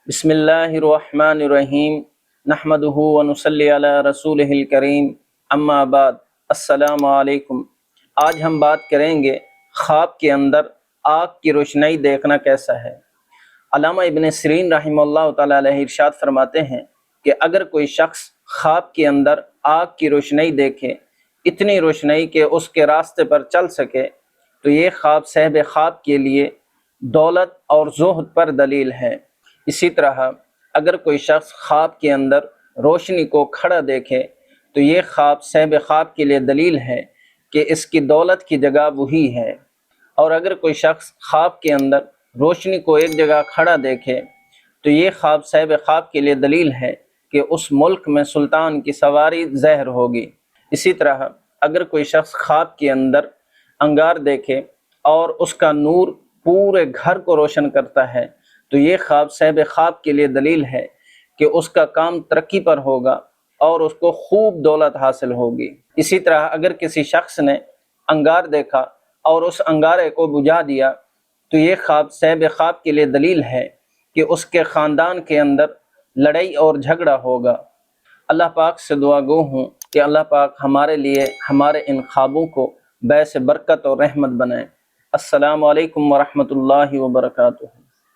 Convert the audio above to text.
بسم اللہ الرحمن الرحیم نحمدہ ونصلی علی رسولہ الکریم اما بعد السلام علیکم۔ آج ہم بات کریں گے خواب کے اندر آگ کی روشنائی دیکھنا کیسا ہے۔ علامہ ابن سیرین رحمہ اللہ تعالی علیہ ارشاد فرماتے ہیں کہ اگر کوئی شخص خواب کے اندر آگ کی روشنائی دیکھے، اتنی روشنائی کہ اس کے راستے پر چل سکے، تو یہ خواب صاحب خواب کے لیے دولت اور زہد پر دلیل ہے۔ اسی طرح اگر کوئی شخص خواب کے اندر روشنی کو کھڑا دیکھے تو یہ خواب صاحب خواب کے لیے دلیل ہے کہ اس کی دولت کی جگہ وہی ہے۔ اور اگر کوئی شخص خواب کے اندر روشنی کو ایک جگہ کھڑا دیکھے تو یہ خواب صاحب خواب کے لیے دلیل ہے کہ اس ملک میں سلطان کی سواری ظاہر ہوگی۔ اسی طرح اگر کوئی شخص خواب کے اندر انگار دیکھے اور اس کا نور پورے گھر کو روشن کرتا ہے تو یہ خواب صاحب خواب کے لیے دلیل ہے کہ اس کا کام ترقی پر ہوگا اور اس کو خوب دولت حاصل ہوگی۔ اسی طرح اگر کسی شخص نے انگار دیکھا اور اس انگارے کو بجھا دیا تو یہ خواب صاحب خواب کے لیے دلیل ہے کہ اس کے خاندان کے اندر لڑائی اور جھگڑا ہوگا۔ اللہ پاک سے دعا گو ہوں کہ اللہ پاک ہمارے لیے ہمارے ان خوابوں کو باعث برکت اور رحمت بنائے۔ السلام علیکم ورحمۃ اللہ وبرکاتہ۔